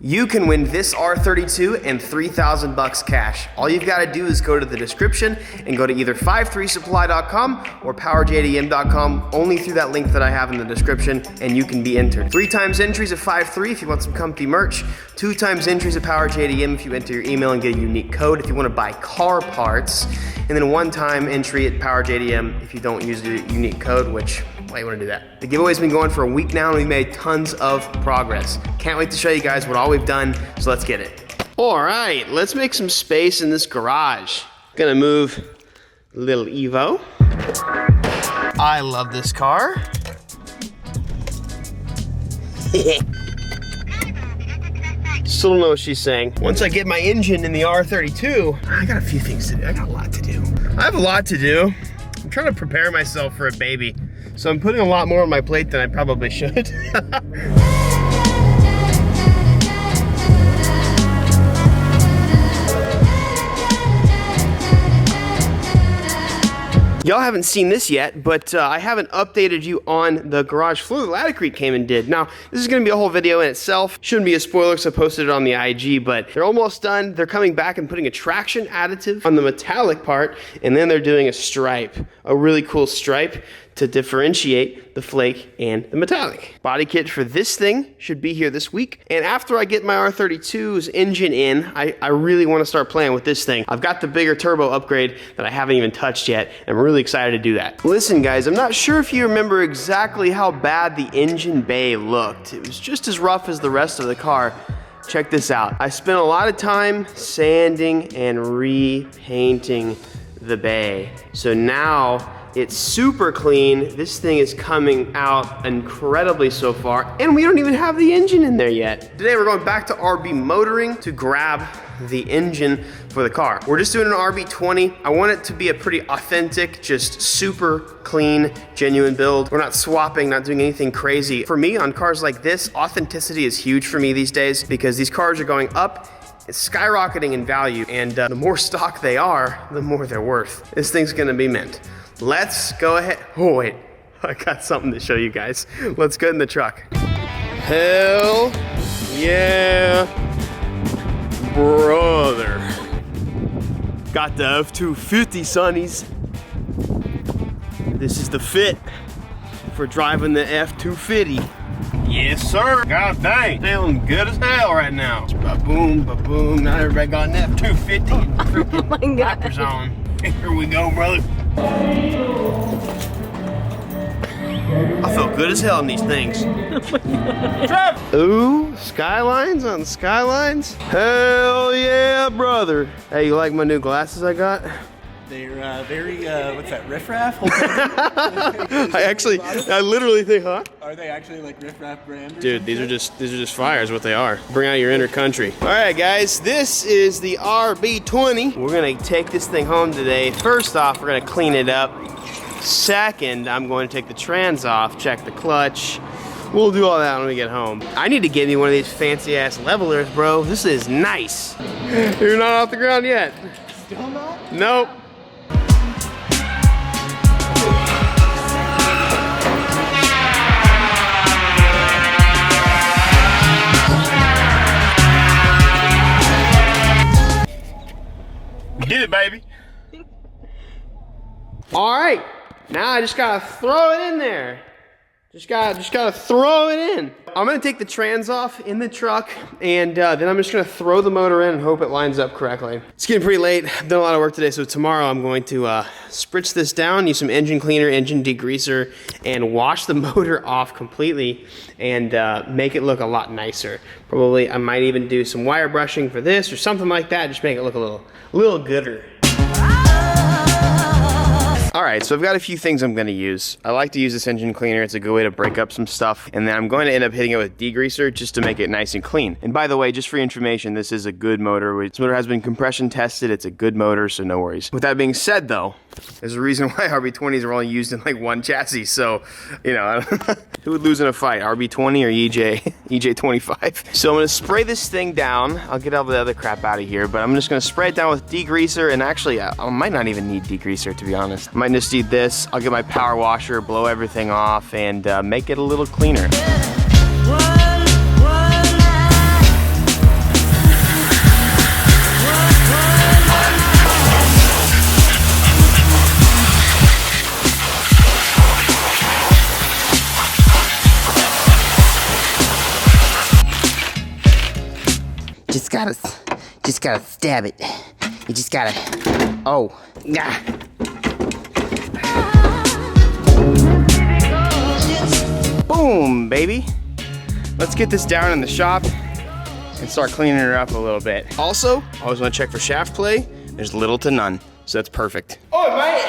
You can win this R32 and $3,000 cash. All you've got to do is go to the description and go to either 53supply.com or powerjdm.com, only through that link that I have in the description, and you can be entered. 3 times entries at 53 if you want some comfy merch, 2 times entries at PowerJDM if you enter your email and get a unique code if you want to buy car parts, and then 1 time entry at PowerJDM if you don't use the unique code, which, why you want to do that? The giveaway's been going for a week now and we've made tons of progress. Can't wait to show you guys what all we've done, so let's get it. All right, let's make some space in this garage. Gonna move little Evo. I love this car. Still don't know what she's saying. Once I get my engine in the R32, I got a few things to do. I got a lot to do. I have a lot to do. I'm trying to prepare myself for a baby. So I'm putting a lot more on my plate than I probably should. Y'all haven't seen this yet, but I haven't updated you on the garage floor that Latticrete came and did. Now, this is gonna be a whole video in itself. Shouldn't be a spoiler because I posted it on the IG, but they're almost done. They're coming back and putting a traction additive on the metallic part, and then they're doing a stripe, a really cool stripe to differentiate the flake and the metallic. Body kit for this thing should be here this week. And after I get my R32's engine in, I really want to start playing with this thing. I've got the bigger turbo upgrade that I haven't even touched yet. And I'm really excited to do that. Listen guys, I'm not sure if you remember exactly how bad the engine bay looked. It was just as rough as the rest of the car. Check this out. I spent a lot of time sanding and repainting the bay. So now, it's super clean. This thing is coming out incredibly so far, and we don't even have the engine in there yet. Today we're going back to RB Motoring to grab the engine for the car. We're just doing an RB20. I want it to be a pretty authentic, just super clean, genuine build. We're not swapping, not doing anything crazy. For me, on cars like this, authenticity is huge for me these days because these cars are going up. It's skyrocketing in value, and the more stock they are, the more they're worth. This thing's gonna be mint. Let's go ahead. Oh wait, I got something to show you guys. Let's get in the truck. Hell yeah, brother. Got the F250, sonnies. This is the fit for driving the F250. Yes, sir. God dang, feeling good as hell right now. Ba-boom, ba-boom. Now everybody got an F250 and freaking wipers on. Here we go, brother. I feel good as hell in these things. Ooh, skylines on skylines. Hell yeah, brother. Hey, you like my new glasses I got? They're very, what's that, riffraff? I literally think, huh? Are they actually like riffraff brand? Dude, these are just fires, what they are. Bring out your inner country. All right, guys, this is the RB20. We're gonna take this thing home today. First off, we're gonna clean it up. Second, I'm going to take the trans off, check the clutch. We'll do all that when we get home. I need to get me one of these fancy ass levelers, bro. This is nice. You're not off the ground yet. Still not? Nope. Get it, baby. All right, now I just gotta throw it in there. Just gotta throw it in. I'm gonna take the trans off in the truck, and then I'm just gonna throw the motor in and hope it lines up correctly. It's getting pretty late. I've done a lot of work today, so tomorrow I'm going to spritz this down, use some engine cleaner, engine degreaser, and wash the motor off completely and make it look a lot nicer. Probably I might even do some wire brushing for this or something like that, just make it look a little gooder. All right, so I've got a few things I'm gonna use. I like to use this engine cleaner. It's a good way to break up some stuff. And then I'm going to end up hitting it with degreaser just to make it nice and clean. And by the way, just for your information, this is a good motor. This motor has been compression tested. It's a good motor, so no worries. With that being said though, there's a reason why RB20s are only used in like one chassis. So, you know, who would lose in a fight, RB20 or EJ25? So I'm gonna spray this thing down. I'll get all the other crap out of here, but I'm just gonna spray it down with degreaser. And actually, I might not even need degreaser, to be honest. I might just need this. I'll get my power washer, blow everything off, and make it a little cleaner. just gotta stab it. You just gotta, oh, nah. Boom, baby. Let's get this down in the shop and start cleaning her up a little bit. Also, always want to check for shaft play. There's little to none, so that's perfect. Oh mate,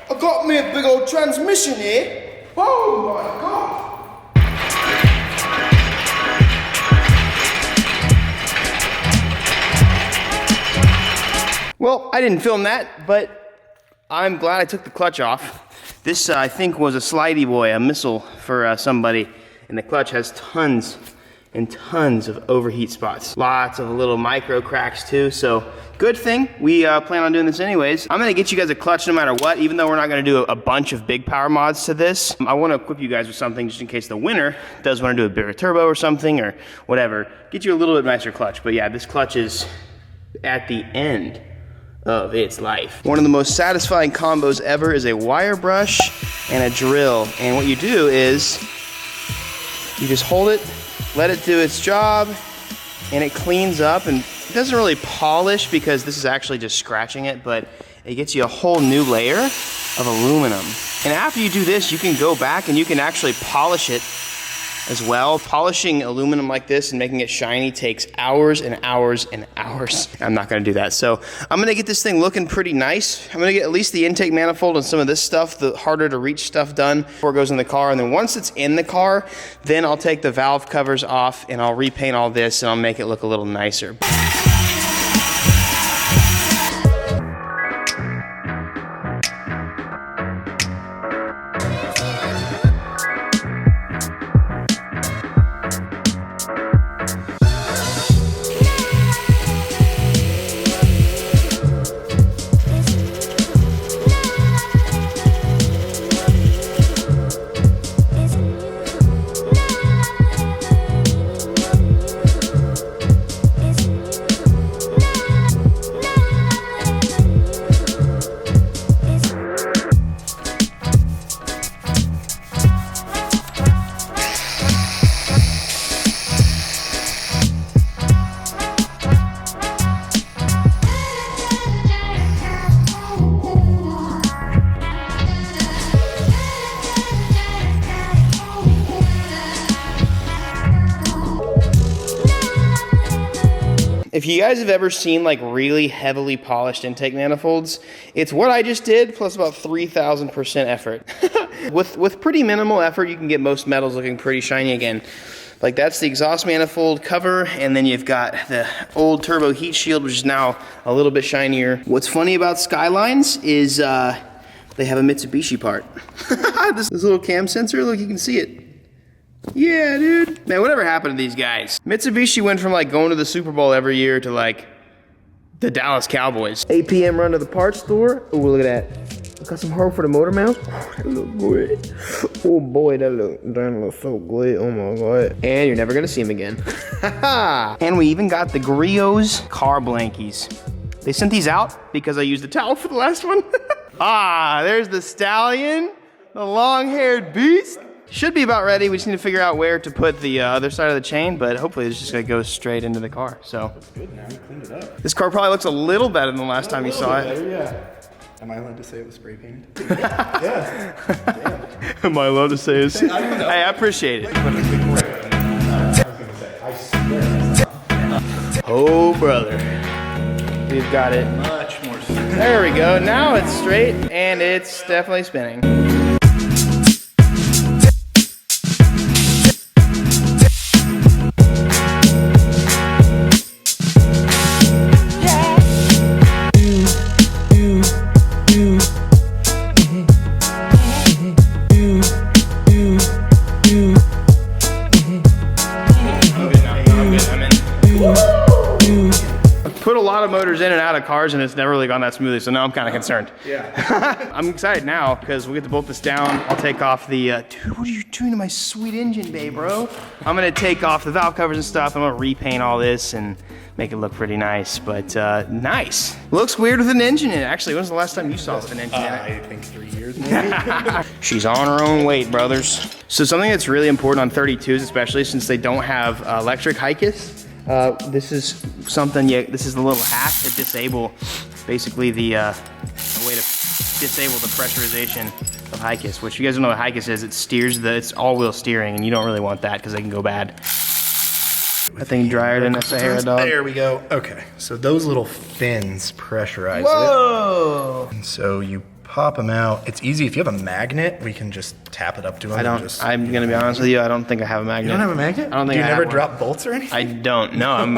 I got me a big old transmission here. Oh my god. Well, I didn't film that, but I'm glad I took the clutch off. This, I think, was a slidey boy, a missile for somebody, and the clutch has tons and tons of overheat spots. Lots of little micro cracks too, so good thing. We plan on doing this anyways. I'm gonna get you guys a clutch no matter what, even though we're not gonna do a bunch of big power mods to this. I wanna equip you guys with something just in case the winner does wanna do a bigger turbo or something or whatever. Get you a little bit nicer clutch, but yeah, this clutch is at the end of its life. One of the most satisfying combos ever is a wire brush and a drill. And what you do is you just hold it, let it do its job, and it cleans up, and it doesn't really polish because this is actually just scratching it, but it gets you a whole new layer of aluminum. And after you do this, you can go back and you can actually polish it as well. Polishing aluminum like this and making it shiny takes hours and hours and hours. I'm not gonna do that. So I'm gonna get this thing looking pretty nice. I'm gonna get at least the intake manifold and some of this stuff, the harder to reach stuff done before it goes in the car. And then once it's in the car, then I'll take the valve covers off and I'll repaint all this and I'll make it look a little nicer. If you guys have ever seen like really heavily polished intake manifolds, it's what I just did plus about 3,000% effort. With pretty minimal effort, you can get most metals looking pretty shiny again. Like that's the exhaust manifold cover, and then you've got the old turbo heat shield, which is now a little bit shinier. What's funny about Skylines is they have a Mitsubishi part. This little cam sensor, look, you can see it. Yeah, dude. Man, whatever happened to these guys? Mitsubishi went from like going to the Super Bowl every year to like the Dallas Cowboys. 8 p.m. run to the parts store. Oh, look at that. Got some hope for the motor mounts. Oh, that look good. Oh boy, that looks so good. Oh my god. And you're never gonna see him again. And we even got the Griots car blankies. They sent these out because I used the towel for the last one. Ah, there's the stallion, the long-haired beast. Should be about ready. We just need to figure out where to put the other side of the chain, but hopefully it's just gonna go straight into the car. So That's good now, you cleaned it up. This car probably looks a little better than the last time you saw it. Better, yeah. Am I allowed to say it was spray painted? Yeah. Damn. Am I allowed to say this? I don't know. Hey, I appreciate it. I was gonna say, I swear. Oh, brother. We've got it. Much more. There we go. Now it's straight, and it's definitely spinning. Put a lot of motors in and out of cars and it's never really gone that smoothly, so now I'm kind of concerned. Yeah. I'm excited now because we get to bolt this down. I'll take off the, dude, what are you doing to my sweet engine bay, bro? I'm gonna take off the valve covers and stuff. I'm gonna repaint all this and make it look pretty nice, but nice. Looks weird with an engine in it. Actually, when was the last time you saw it with an engine in it? I think 3 years maybe. She's on her own weight, brothers. So something that's really important on 32s, especially since they don't have electric HICAS, This is something, this is the little hack to disable, basically the a way to disable the pressurization of HICAS, which you guys don't know what HICAS is. It steers it's all-wheel steering, and you don't really want that because they can go bad. That thing drier than a Sahara dog. There we go. Okay, so those little fins pressurize Whoa! it. And so you pop them out. It's easy. If you have a magnet, we can just tap it up to them. I'm gonna be honest with you. I don't think I have a magnet. You don't have a magnet? I don't think Do you I never have drop bolts or anything? I don't. No, I'm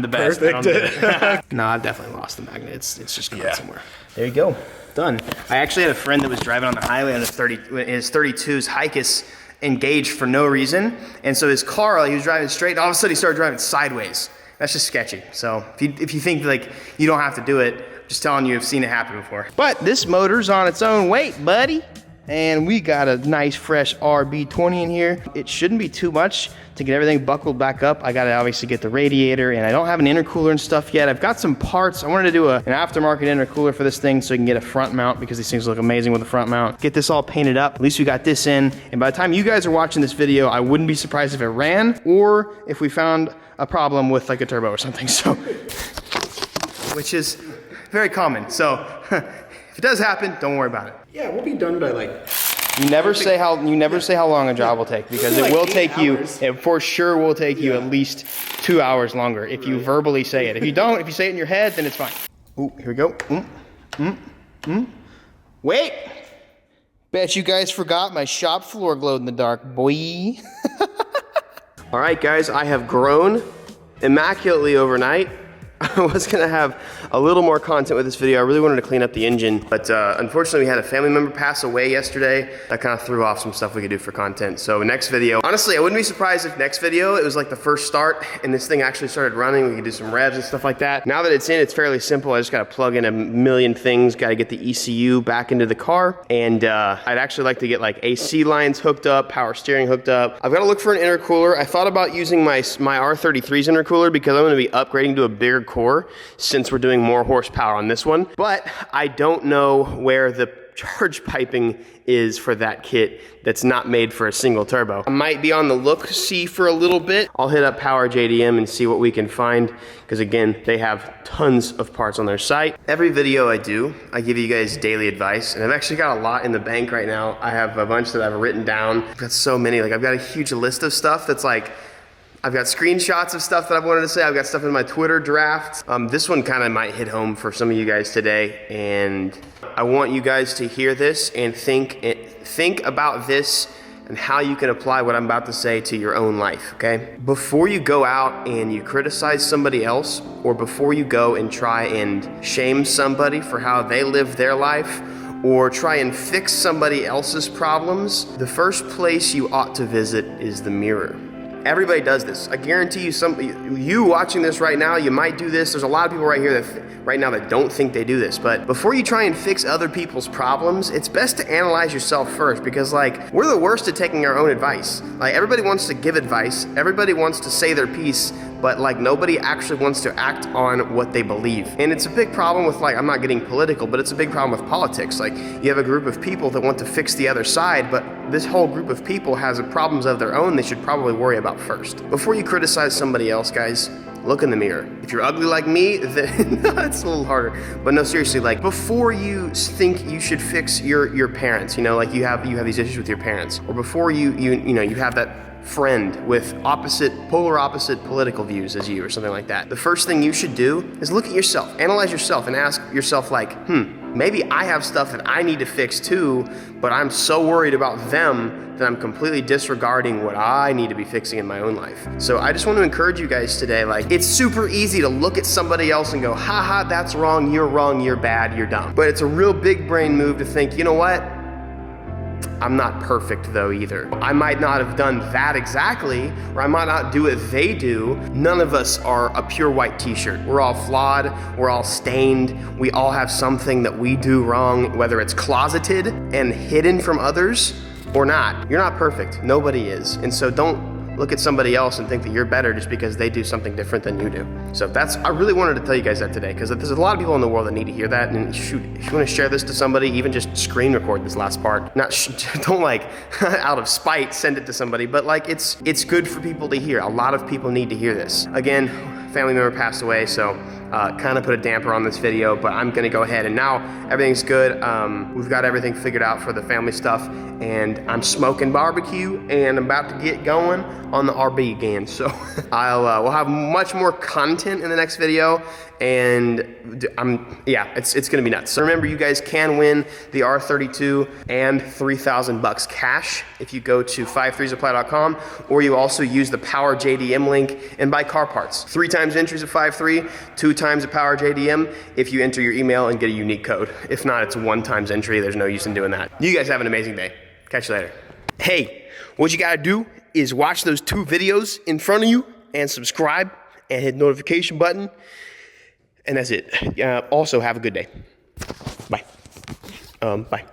the best. Perfect. I don't do it. No, I've definitely lost the magnet. It's just gone somewhere. There you go. Done. I actually had a friend that was driving on the highway on his 32's HICAS engaged for no reason, and so his car, he was driving straight, and all of a sudden he started driving sideways. That's just sketchy. So if you think like you don't have to do it, just telling you, I've seen it happen before. But this motor's on its own weight, buddy. And we got a nice fresh RB20 in here. It shouldn't be too much to get everything buckled back up. I gotta obviously get the radiator, and I don't have an intercooler and stuff yet. I've got some parts. I wanted to do an aftermarket intercooler for this thing so you can get a front mount, because these things look amazing with a front mount. Get this all painted up. At least we got this in. And by the time you guys are watching this video, I wouldn't be surprised if it ran, or if we found a problem with like a turbo or something. So, which is very common. So if it does happen, don't worry about it. Yeah, we'll be done by like... You never say how long a job will take, because it will take you, it for sure will take you at least 2 hours longer if you verbally say it. If you don't, if you say it in your head, then it's fine. Ooh, here we go. Wait! Bet you guys forgot my shop floor glowed in the dark, boy. All right, guys, I have grown immaculately overnight. I was gonna have a little more content with this video. I really wanted to clean up the engine, but unfortunately we had a family member pass away yesterday. That kind of threw off some stuff we could do for content. So next video, honestly, I wouldn't be surprised if next video, it was like the first start and this thing actually started running. We could do some revs and stuff like that. Now that it's in, it's fairly simple. I just gotta plug in a million things, gotta get the ECU back into the car. And I'd actually like to get like AC lines hooked up, power steering hooked up. I've gotta look for an intercooler. I thought about using my R33's intercooler because I'm gonna be upgrading to a bigger core since we're doing more horsepower on this one, but I don't know where the charge piping is for that kit that's not made for a single turbo. I might be on the look-see for a little bit. I'll hit up Power JDM and see what we can find, because again, they have tons of parts on their site. Every video I do, I give you guys daily advice, and I've actually got a lot in the bank right now. I have a bunch that I've written down. I've got so many, like I've got a huge list of stuff that's like, I've got screenshots of stuff that I've wanted to say. I've got stuff in my Twitter draft. This one kind of might hit home for some of you guys today, and I want you guys to hear this and think about this and how you can apply what I'm about to say to your own life, okay? Before you go out and you criticize somebody else, or before you go and try and shame somebody for how they live their life, or try and fix somebody else's problems, the first place you ought to visit is the mirror. Everybody does this. I guarantee you, you watching this right now, you might do this. There's a lot of people right here right now that don't think they do this. But before you try and fix other people's problems, it's best to analyze yourself first, because like, we're the worst at taking our own advice. Like, everybody wants to give advice, everybody wants to say their piece, but like nobody actually wants to act on what they believe. And it's a big problem with, like, I'm not getting political, but it's a big problem with politics. Like, you have a group of people that want to fix the other side, but this whole group of people has problems of their own they should probably worry about first. Before you criticize somebody else, guys, look in the mirror. If you're ugly like me, then it's a little harder. But no, seriously, like, before you think you should fix your parents, you know, like you have these issues with your parents, or before you have that friend with polar opposite political views as you, or something like that, the first thing you should do is look at yourself, analyze yourself, and ask yourself, like, maybe I have stuff that I need to fix too, but I'm so worried about them that I'm completely disregarding what I need to be fixing in my own life. So I just want to encourage you guys today, like, it's super easy to look at somebody else and go, haha, that's wrong, you're bad, you're dumb. But it's a real big brain move to think, you know what? I'm not perfect though either. I might not have done that exactly, or I might not do what they do. None of us are a pure white t-shirt. We're all flawed, we're all stained. We all have something that we do wrong, whether it's closeted and hidden from others or not. You're not perfect, nobody is. And so don't look at somebody else and think that you're better just because they do something different than you do. So I really wanted to tell you guys that today, because there's a lot of people in the world that need to hear that. And shoot, if you want to share this to somebody, even just screen record this last part. Don't like out of spite send it to somebody, but like it's good for people to hear. A lot of people need to hear this. Again, family member passed away, so kind of put a damper on this video, but I'm gonna go ahead and now everything's good. We've got everything figured out for the family stuff, and I'm smoking barbecue, and I'm about to get going on the RB again. So we'll have much more content in the next video, and it's gonna be nuts. So remember, you guys can win the R32 and $3,000 cash if you go to 53supply.com, or you also use the Power JDM link and buy car parts. 3 times entries at 53, 2 times at Power JDM if you enter your email and get a unique code. If not, it's 1 times entry. There's no use in doing that. You guys have an amazing day. Catch you later. Hey, what you gotta do is watch those 2 videos in front of you and subscribe and hit the notification button. And that's it. Also, have a good day. Bye. Bye.